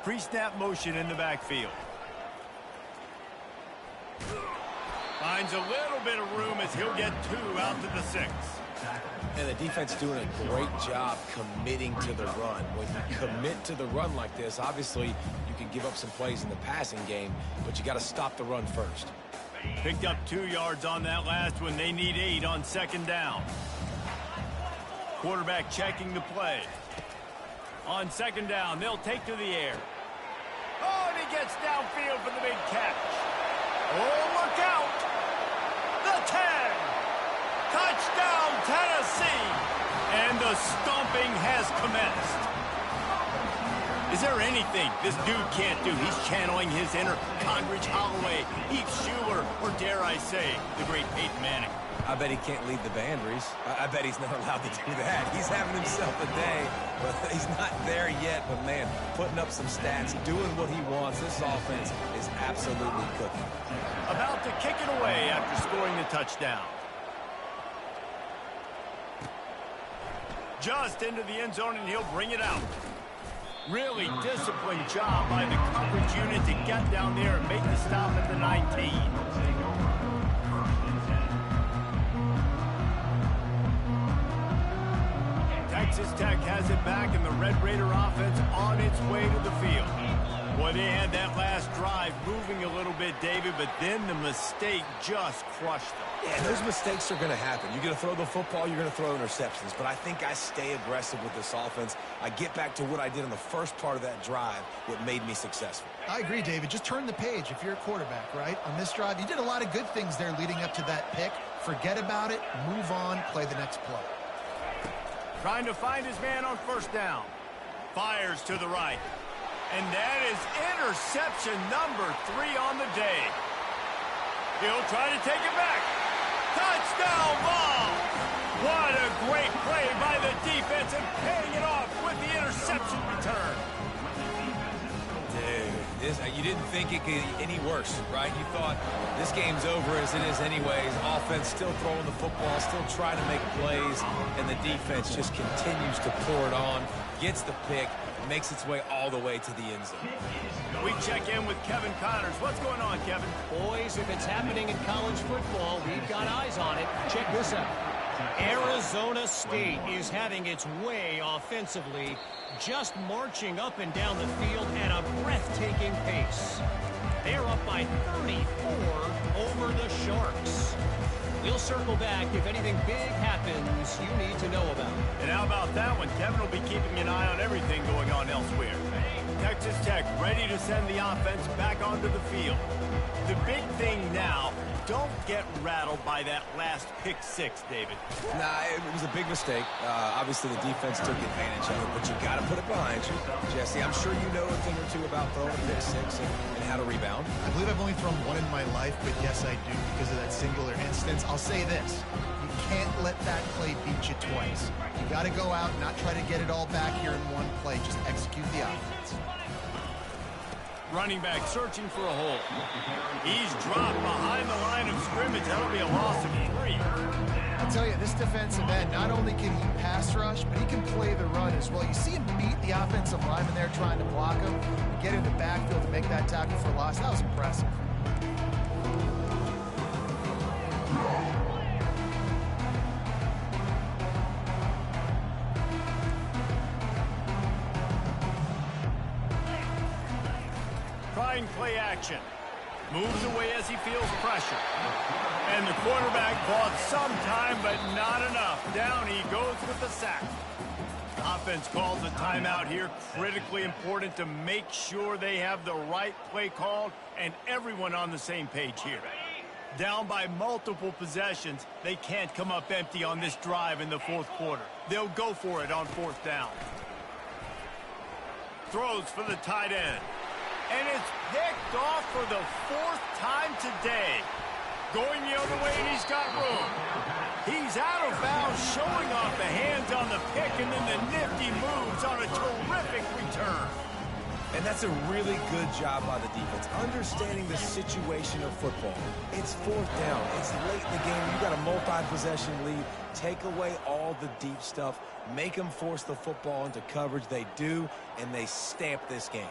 Pre-snap motion in the backfield. Finds a little bit of room as he'll get 2 out to the 6. And the defense doing a great job committing to the run. When you commit to the run like this, obviously you can give up some plays in the passing game, but you got to stop the run first. Picked up 2 yards on that last one. They need 8 on 2nd down. Quarterback checking the play. On 2nd down, they'll take to the air. Oh, and he gets downfield for the big catch. Oh, look out. The 10. Touchdown, Tennessee. And the stomping has commenced. Is there anything this dude can't do? He's channeling his inner Conridge Holloway, Heath Schuler, or dare I say, the great Peyton Manning. I bet he can't lead the band, Reese. I bet he's not allowed to do that. He's having himself a day, but he's not there yet. But, man, putting up some stats, doing what he wants. This offense is absolutely cooking. About to kick it away after scoring the touchdown. Just into the end zone, and he'll bring it out. Really disciplined job by the coverage unit to get down there and make the stop at the 19. Texas Tech has it back, and the Red Raider offense on its way to the field. Boy, they had that last drive moving a little bit, David, but then the mistake just crushed them. Yeah, those mistakes are going to happen. You're going to throw the football, you're going to throw interceptions. But I think I stay aggressive with this offense. I get back to what I did in the first part of that drive, what made me successful. I agree, David. Just turn the page if you're a quarterback, right? On this drive, you did a lot of good things there leading up to that pick. Forget about it, move on, play the next play. Trying to find his man on first down. Fires to the right. And that is interception number 3 on the day. He'll try to take it back. Touchdown ball! What a great play by the defense and paying it off with the interception return. Dude, you didn't think it could get any worse, right? You thought this game's over as it is anyways. Offense still throwing the football, still trying to make plays, and the defense just continues to pour it on, gets the pick, makes its way all the way to the end zone. We check in with Kevin Connors. What's going on, Kevin? Boys, if it's happening in college football, we've got eyes on it. Check this out. Arizona State is having its way offensively, just marching up and down the field at a breathtaking pace. They're up by 34 over the Sharks. We'll circle back if anything big happens you need to know about. And how about that one? Kevin will be keeping an eye on everything going on elsewhere. Texas Tech ready to send the offense back onto the field. The big thing now, don't get rattled by that last pick six, David. Nah, it was a big mistake. Obviously, the defense took advantage of it, but you got to put it behind you. Jesse, I'm sure you know a thing or two about throwing a pick six and how to rebound. I believe I've only thrown one in my life, but yes, I do because of that singular instance. I'll say this. You can't let that play beat you twice. You got to go out and not try to get it all back here in one play. Just execute the offense. Running back searching for a hole. He's dropped behind the line of scrimmage. That'll be a loss of 3. I'll tell you, this defensive end, not only can he pass rush, but he can play the run as well. You see him beat the offensive lineman there trying to block him, and get in the backfield to make that tackle for loss. That was impressive. Trying play action. Moves away as he feels pressure. And the quarterback bought some time, but not enough. Down he goes with the sack. Offense calls a timeout here. Critically important to make sure they have the right play called and everyone on the same page here. Down by multiple possessions, they can't come up empty on this drive in the fourth quarter. They'll go for it on fourth down. Throws for the tight end. And it's picked off for the 4th time today. Going the other way, and he's got room. He's out of bounds, showing off the hands on the pick, and then the nifty moves on a terrific return. And that's a really good job by the defense, understanding the situation of football. It's 4th down. It's late in the game. You got a multi-possession lead. Take away all the deep stuff. Make them force the football into coverage. They do, and they stamp this game.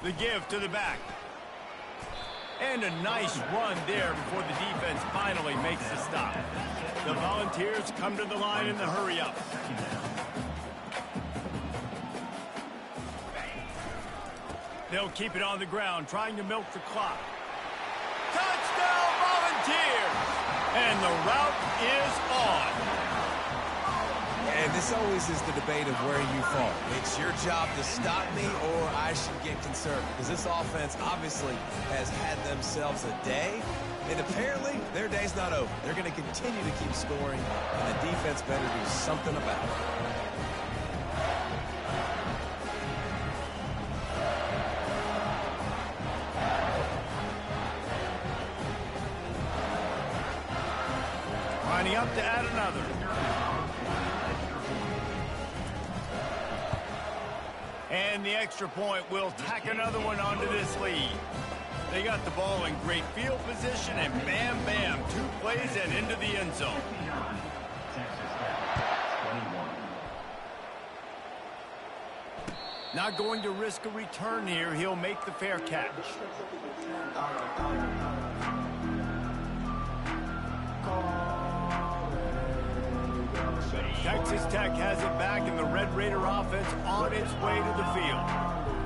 The give to the back. And a nice run there before the defense finally makes the stop. The Volunteers come to the line in the hurry-up. They'll keep it on the ground, trying to milk the clock. Touchdown, Volunteers! And the route is on. And this always is the debate of where you fall. It's your job to stop me or I should get concerned. Because this offense obviously has had themselves a day. And apparently their day's not over. They're going to continue to keep scoring. And the defense better do something about it. Lining up to add another. And the extra point will tack another one onto this lead. They got the ball in great field position, and bam, bam, 2 plays and into the end zone. Not going to risk a return here. He'll make the fair catch. Texas Tech has it back, and the Red Raider offense on its way to the field.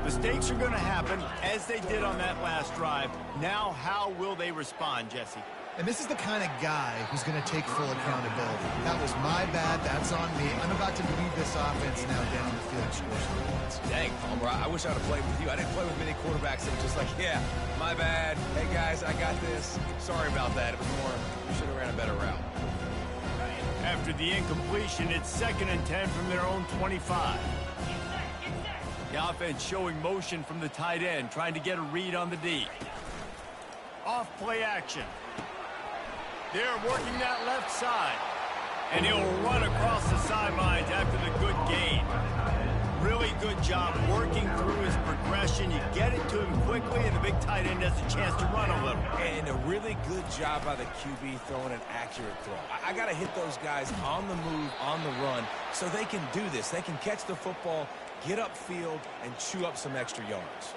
Mistakes are going to happen, as they did on that last drive. Now, how will they respond, Jesse? And this is the kind of guy who's going to take full accountability. That was my bad. That's on me. I'm about to lead this offense now down the field and score some points. Dang, Palmer, I wish I would have played with you. I didn't play with many quarterbacks that were just like, yeah, my bad. Hey, guys, I got this. Sorry about that. It was more, we should have ran a better route. After the incompletion, it's 2nd and 10 from their own 25. The offense showing motion from the tight end, trying to get a read on the D. Off play action. They're working that left side. And he'll run across the sidelines after the good gain. Really good job working through his progression. You get it to him quickly, and the big tight end has a chance to run a little. And a really good job by the QB throwing an accurate throw. I got to hit those guys on the move, on the run, so they can do this. They can catch the football, get upfield, and chew up some extra yards.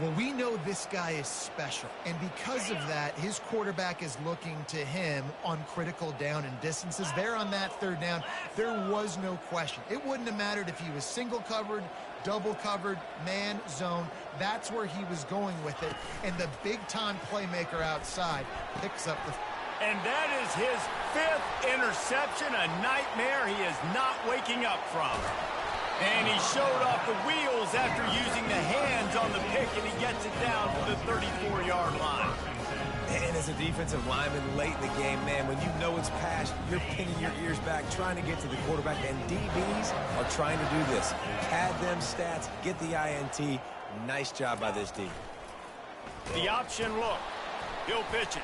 Well, we know this guy is special, and because of that, his quarterback is looking to him on critical down and distances. There on that 3rd down, there was no question. It wouldn't have mattered if he was single covered, double covered, man, zone. That's where he was going with it, and the big-time playmaker outside picks up the... And that is his 5th interception, a nightmare he is not waking up from. And he showed off the wheels after using the hands on the pick, and he gets it down to the 34-yard line. And as a defensive lineman late in the game, man, when you know it's past, you're pinning your ears back, trying to get to the quarterback, and DBs are trying to do this. Pad them stats, get the INT. Nice job by this D. The option look. He'll pitch it.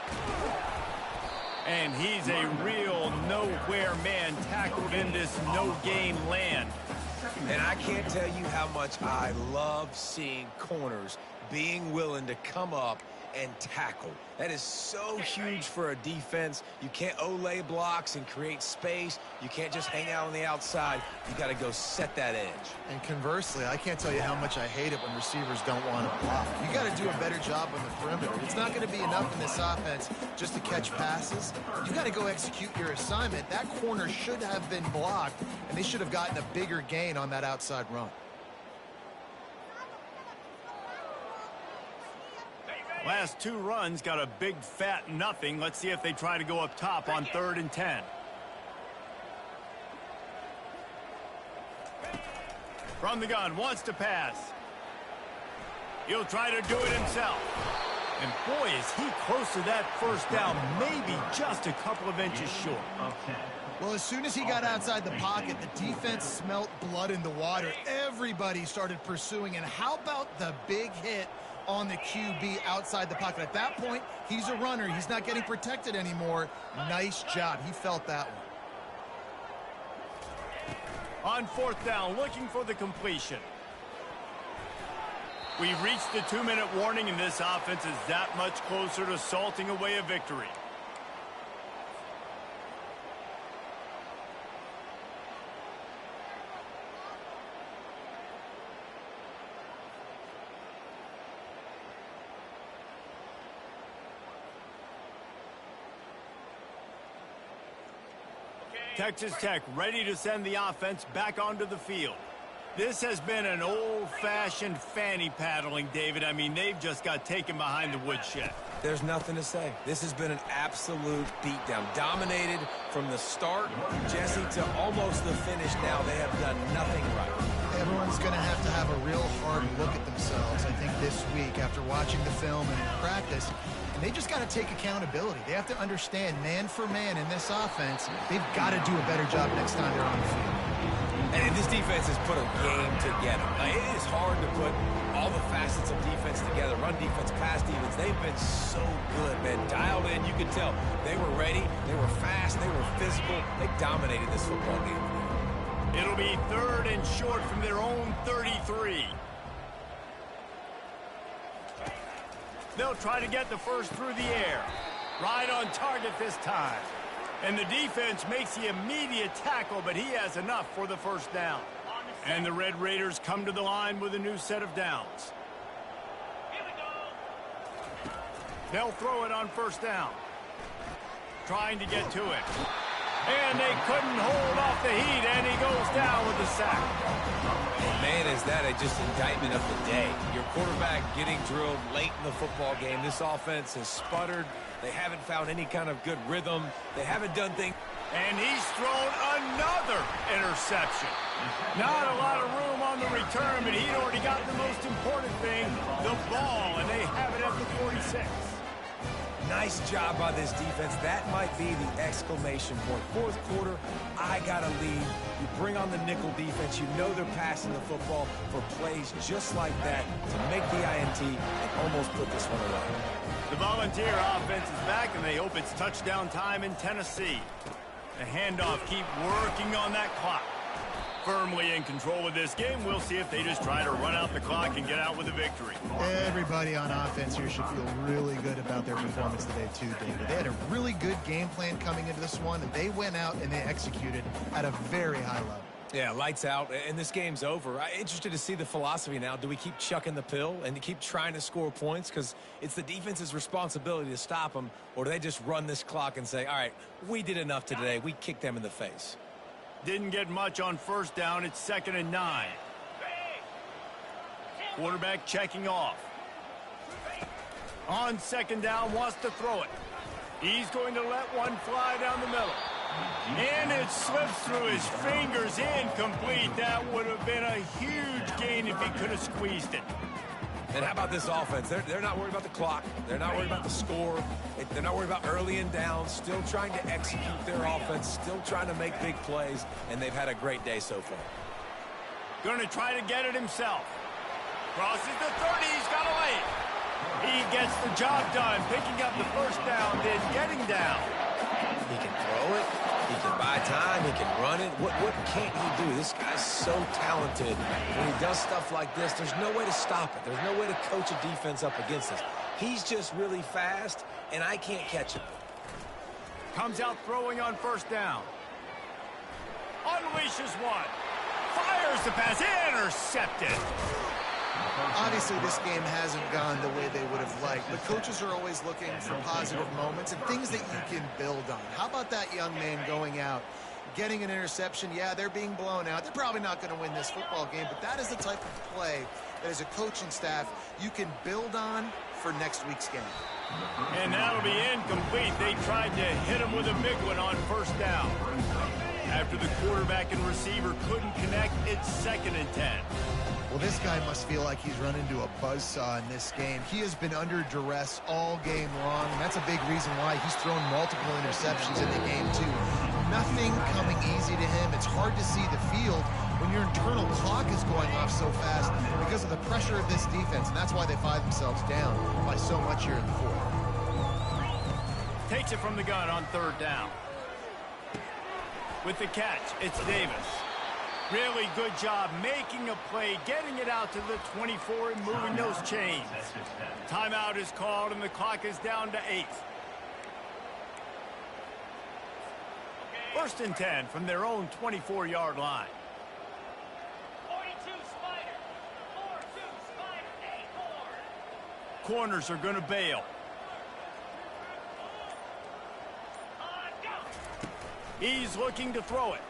And he's a real nowhere man tackled in this no-gain land. And I can't tell you how much I love seeing corners being willing to come up and tackle. That is so huge for a defense. You can't olay blocks and create space. You can't just hang out on the outside. You got to go set that edge. And conversely, I can't tell you how much I hate it when receivers don't want to block. You got to do a better job on the perimeter. It's not going to be enough in this offense just to catch passes. You got to go execute your assignment. That corner should have been blocked, and they should have gotten a bigger gain on that outside run. Last two runs got a big fat nothing. Let's see if they try to go up top on 3rd and 10. From the gun, wants to pass. He'll try to do it himself. And boy, is he close to that first down, maybe just a couple of inches short. Well, as soon as he got outside the pocket, the defense smelt blood in the water. Everybody started pursuing. And how about the big hit on the QB outside the pocket? At that point, he's a runner. He's not getting protected anymore. Nice job. He felt that one. On 4th down, looking for the completion. We've reached the 2-minute warning, and this offense is that much closer to salting away a victory. Texas Tech ready to send the offense back onto the field. This has been an old-fashioned fanny paddling, David. I mean, they've just got taken behind the woodshed. There's nothing to say. This has been an absolute beatdown. Dominated from the start, Jesse, to almost the finish now. They have done nothing right. Everyone's going to have a real hard look at themselves, I think, this week after watching the film and in practice. And they just got to take accountability. They have to understand, man for man in this offense, they've got to do a better job next time they're on the field. And this defense has put a game together. Now, it is hard to put all the facets of defense together. Run defense, pass defense. They've been so good, man. Dialed in, you could tell. They were ready. They were fast. They were physical. They dominated this football game. It'll be 3rd and short from their own 33. They'll try to get the first through the air. Right on target this time. And the defense makes the immediate tackle, but he has enough for the first down. And the Red Raiders come to the line with a new set of downs. They'll throw it on 1st down. Trying to get to it. And they couldn't hold off the heat, and he goes down with the sack. Man, is that just indictment of the day. Your quarterback getting drilled late in the football game. This offense has sputtered. They haven't found any kind of good rhythm. They haven't done things. And he's thrown another interception. Not a lot of room on the return, but he'd already got the most important thing, the ball, and they have it at the 46. Nice job by this defense. That might be the exclamation point. 4th quarter, I got a lead. You bring on the nickel defense. You know they're passing the football for plays just like that to make the INT and almost put this one away. The Volunteer offense is back, and they hope it's touchdown time in Tennessee. The handoff, keep working on that clock. Firmly in control of this game. We'll see if they just try to run out the clock and get out with a victory. Everybody on offense here should feel really good about their performance today too, David. They had a really good game plan coming into this one, and they went out and they executed at a very high level. Yeah, lights out, and this game's over. I'm interested to see the philosophy now. Do we keep chucking the pill and to keep trying to score points? Because it's the defense's responsibility to stop them, or do they just run this clock and say, all right, we did enough today. We kicked them in the face. Didn't get much on 1st down. It's 2nd and 9. Quarterback checking off. On 2nd down, wants to throw it. He's going to let one fly down the middle. And it slips through his fingers, incomplete. That would have been a huge gain if he could have squeezed it. And how about this offense? They're not worried about the clock. They're not worried about the score. They're not worried about early and down. Still trying to execute their offense. Still trying to make big plays. And they've had a great day so far. Going to try to get it himself. Crosses the 30. He's got a lane. He gets the job done, picking up the first down, then getting down. He can throw it. He can buy time. He can run it. What can't he do? This guy's so talented. When he does stuff like this, there's no way to stop it. There's no way to coach a defense up against this. He's just really fast, and I can't catch him. Comes out throwing on first down. Unleashes one. Fires the pass. Intercepted. Obviously, this game hasn't gone the way they would have liked, but coaches are always looking for positive moments and things that you can build on. How about that young man going out, getting an interception? Yeah, they're being blown out. They're probably not going to win this football game, but that is the type of play that as a coaching staff you can build on for next week's game. And that'll be incomplete. They tried to hit him with a big one on first down. After the quarterback and receiver couldn't connect, it's 2nd and 10. Well, this guy must feel like he's run into a buzzsaw in this game. He has been under duress all game long, and that's a big reason why he's thrown multiple interceptions in the game, too. Nothing coming easy to him. It's hard to see the field when your internal clock is going off so fast because of the pressure of this defense, and that's why they find themselves down by so much here in the fourth. Takes it from the gun on 3rd down. With the catch, it's Davis. Really good job making a play, getting it out to the 24 and moving those chains. Timeout is called and the clock is down to 8. 1st and 10 from their own 24-yard line. 42 Spider, 4-2 Spider, 8-4. Corners are going to bail. He's looking to throw it.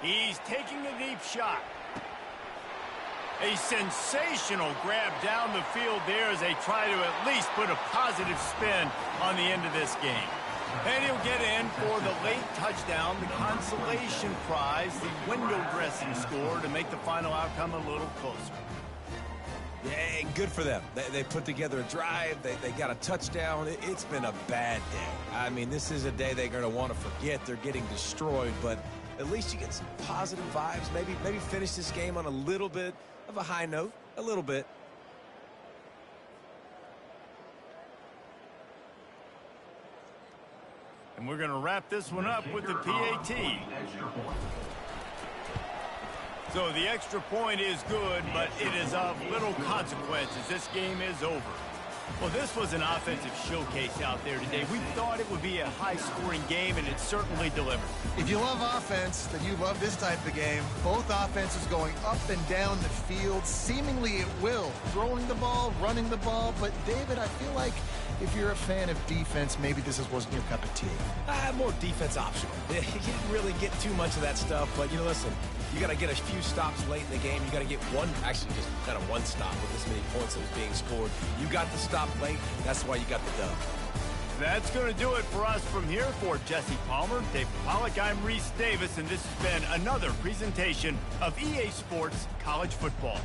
He's taking a deep shot. A sensational grab down the field there as they try to at least put a positive spin on the end of this game. And he'll get in for the late touchdown, the consolation prize, the window dressing score to make the final outcome a little closer. Yeah, good for them. They put together a drive. They got a touchdown. It's been a bad day. I mean, this is a day they're going to want to forget. They're getting destroyed, but at least you get some positive vibes. Maybe finish this game on a little bit of a high note. A little bit. And we're going to wrap this one up with the PAT. So the extra point is good, but it is of little consequence as this game is over. Well, this was an offensive showcase out there today. We thought it would be a high-scoring game, and it certainly delivered. If you love offense, then you love this type of game. Both offenses going up and down the field, seemingly at will. Throwing the ball, running the ball. But, David, I feel like if you're a fan of defense, maybe this wasn't your cup of tea. More defense optional. You didn't really get too much of that stuff, but, listen, you got to get a few stops late in the game. You got to get just kind of one stop with this many points that was being scored. You got the stop late. That's why you got the dub. That's going to do it for us from here. For Jesse Palmer, Dave Pollack, I'm Reese Davis, and this has been another presentation of EA Sports College Football.